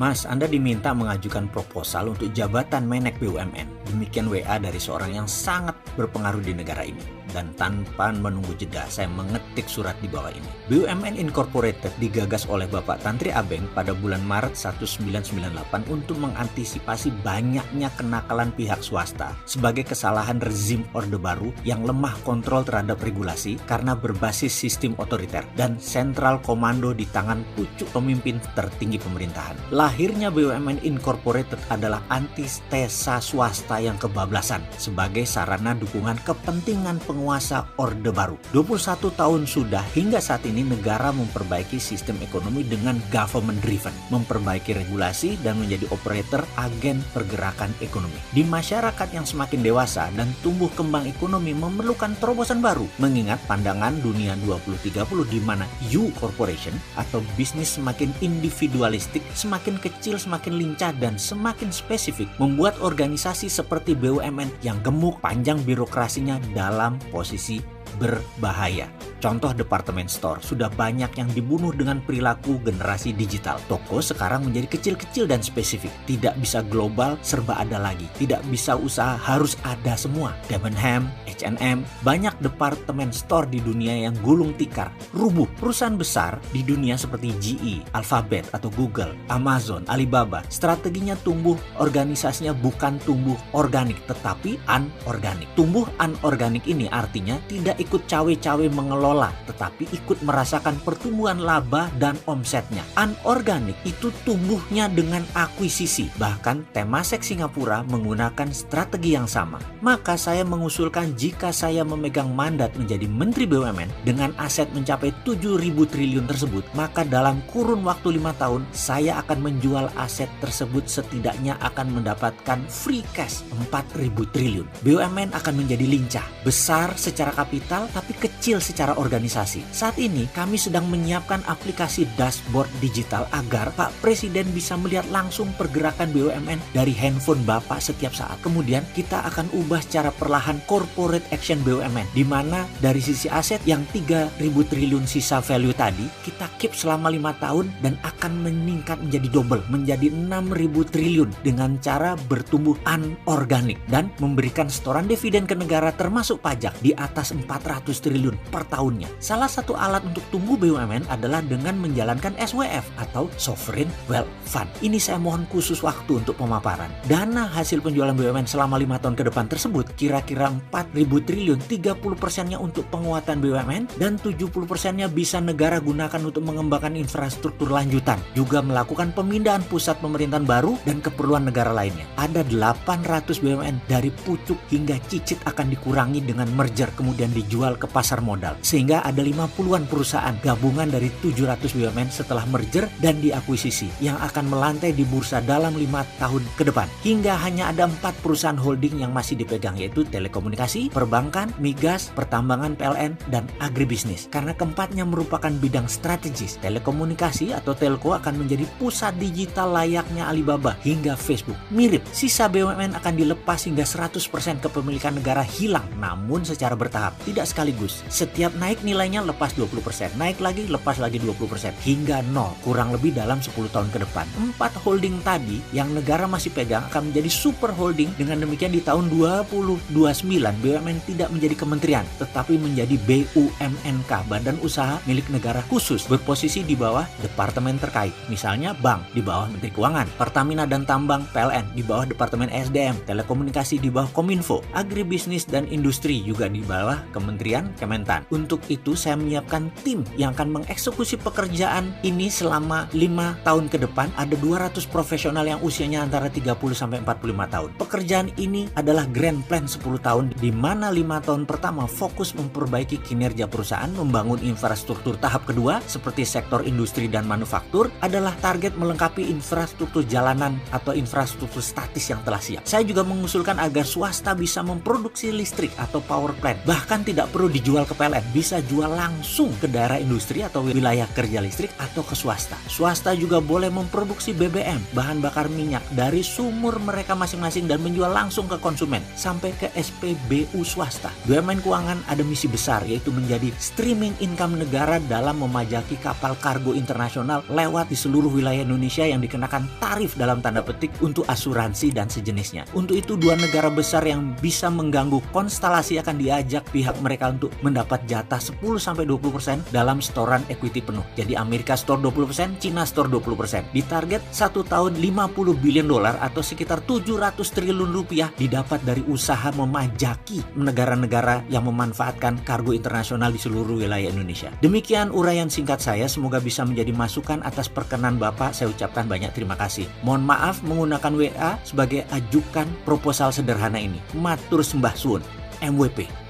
Mas, Anda diminta mengajukan proposal untuk jabatan Menek BUMN. Demikian WA dari seorang yang sangat berpengaruh di negara ini. Dan tanpa menunggu jeda, saya mengetik surat di bawah ini. BUMN Incorporated digagas oleh Bapak Tantri Abeng pada bulan Maret 1998 untuk mengantisipasi banyaknya kenakalan pihak swasta sebagai kesalahan rezim Orde Baru yang lemah kontrol terhadap regulasi karena berbasis sistem otoriter dan sentral komando di tangan pucuk pemimpin tertinggi pemerintahan. Lahirnya BUMN Incorporated adalah antitesa swasta yang kebablasan sebagai sarana dukungan kepentingan penguasa Orde Baru. 21 tahun sudah hingga saat ini negara memperbaiki sistem ekonomi dengan government driven, memperbaiki regulasi dan menjadi operator agen pergerakan ekonomi. Di masyarakat yang semakin dewasa dan tumbuh kembang ekonomi memerlukan terobosan baru, mengingat pandangan dunia 2030 di mana U corporation atau bisnis semakin individualistik, semakin kecil, semakin lincah dan semakin spesifik, membuat organisasi seperti BUMN yang gemuk, panjang birokrasinya dalam posisi berbahaya. Contoh departemen store, sudah banyak yang dibunuh dengan perilaku generasi digital. Toko sekarang menjadi kecil-kecil dan spesifik. Tidak bisa global, serba ada lagi. Tidak bisa usaha, harus ada semua. Debenham, H&M, banyak departemen store di dunia yang gulung tikar, rubuh. Perusahaan besar di dunia seperti GE, Alphabet atau Google, Amazon, Alibaba, strateginya tumbuh organisasinya bukan tumbuh organik, tetapi anorganik. Tumbuh anorganik ini artinya tidak ikut cawe-cawe mengelola, tetapi ikut merasakan pertumbuhan laba dan omsetnya. Anorganik itu tumbuhnya dengan akuisisi. Bahkan Temasek Singapura menggunakan strategi yang sama. Maka saya mengusulkan jika saya memegang mandat menjadi Menteri BUMN dengan aset mencapai 7.000 triliun tersebut, maka dalam kurun waktu 5 tahun saya akan menjual aset tersebut, setidaknya akan mendapatkan free cash 4.000 triliun. BUMN akan menjadi lincah, besar secara kapital tapi kecil secara organisasi. Saat ini kami sedang menyiapkan aplikasi dashboard digital agar Pak Presiden bisa melihat langsung pergerakan BUMN dari handphone Bapak setiap saat. Kemudian kita akan ubah secara perlahan corporate action BUMN, di mana dari sisi aset yang 3.000 triliun sisa value tadi kita keep selama 5 tahun dan akan meningkat menjadi double, menjadi 6.000 triliun dengan cara bertumbuh anorganik dan memberikan setoran dividen ke negara termasuk pajak di atas 400 triliun per tahunnya. Salah satu alat untuk tumbuh BUMN adalah dengan menjalankan SWF atau Sovereign Wealth Fund. Ini saya mohon khusus waktu untuk pemaparan. Dana hasil penjualan BUMN selama 5 tahun ke depan tersebut kira-kira 4.000 triliun, 30%-nya untuk penguatan BUMN dan 70%-nya bisa negara gunakan untuk mengembangkan infrastruktur lanjutan, juga melakukan pemindahan pusat pemerintahan baru dan keperluan negara lainnya. Ada 800 BUMN dari pucuk hingga cicit akan dikurangi dengan merger kemudian dijual ke pasar modal, sehingga ada 50-an perusahaan gabungan dari 700 BUMN setelah merger dan diakuisisi yang akan melantai di bursa dalam 5 tahun ke depan, hingga hanya ada 4 perusahaan holding yang masih dipegang, yaitu telekomunikasi, perbankan, migas, pertambangan PLN, dan agribisnis. Karena keempatnya merupakan bidang strategis, telekomunikasi atau telco akan menjadi pusat digital layaknya Alibaba hingga Facebook. Mirip, sisa BUMN akan dilepas hingga 100% kepemilikan negara hilang, namun secara bertahap, tidak sekaligus. Setiap naik nilainya lepas 20%, naik lagi lepas lagi 20%, hingga 0, kurang lebih dalam 10 tahun ke depan. 4 holding tadi yang negara masih pegang akan menjadi super holding. Dengan demikian di tahun 2029 BUMN tidak menjadi kementerian, tetapi menjadi BUMNK, badan usaha milik negara khusus, berposisi di bawah departemen terkait. Misalnya bank di bawah Menteri Keuangan, Pertamina dan Tambang PLN di bawah Departemen SDM, telekomunikasi di bawah Kominfo, agribisnis dan industri juga di bawah Kementerian Kementan. Untuk itu saya menyiapkan tim yang akan mengeksekusi pekerjaan ini selama 5 tahun ke depan. Ada 200 profesional yang usianya antara 30 sampai 45 tahun. Pekerjaan ini adalah grand plan 10 tahun, di mana 5 tahun pertama fokus memperbaiki kinerja perusahaan, membangun infrastruktur. Tahap kedua seperti sektor industri dan manufaktur adalah target melengkapi infrastruktur jalanan atau infrastruktur statis yang telah siap. Saya juga mengusulkan agar swasta bisa memproduksi listrik atau power plant, bahkan tidak tidak perlu dijual ke PLN, bisa jual langsung ke daerah industri atau wilayah kerja listrik atau ke swasta. Swasta juga boleh memproduksi BBM, bahan bakar minyak, dari sumur mereka masing-masing dan menjual langsung ke konsumen sampai ke SPBU swasta. BUMN keuangan ada misi besar, yaitu menjadi streaming income negara dalam memajaki kapal kargo internasional lewat di seluruh wilayah Indonesia yang dikenakan tarif dalam tanda petik untuk asuransi dan sejenisnya. Untuk itu dua negara besar yang bisa mengganggu konstelasi akan diajak pihak mereka untuk mendapat jatah 10-20% dalam setoran equity penuh. Jadi Amerika store 20%, Cina store 20%. Ditarget 1 tahun 50 billion dolar atau sekitar 700 triliun rupiah didapat dari usaha memajaki negara-negara yang memanfaatkan kargo internasional di seluruh wilayah Indonesia. Demikian uraian singkat saya, semoga bisa menjadi masukan. Atas perkenan Bapak saya ucapkan banyak terima kasih. Mohon maaf menggunakan WA sebagai ajukan proposal sederhana ini. Matur sembah suwun, MWP.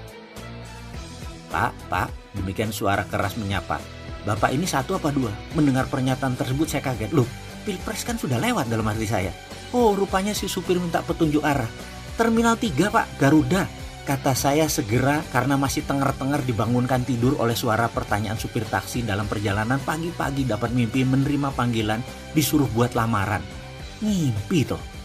Pak, demikian suara keras menyapa. Bapak ini satu apa dua? Mendengar pernyataan tersebut saya kaget. Loh, Pilpres kan sudah lewat dalam hati saya. Oh, rupanya si supir minta petunjuk arah. Terminal 3 Pak, Garuda. Kata saya segera karena masih tengar-tengar dibangunkan tidur oleh suara pertanyaan supir taksi dalam perjalanan pagi-pagi dapat mimpi menerima panggilan disuruh buat lamaran. Ngimpi toh.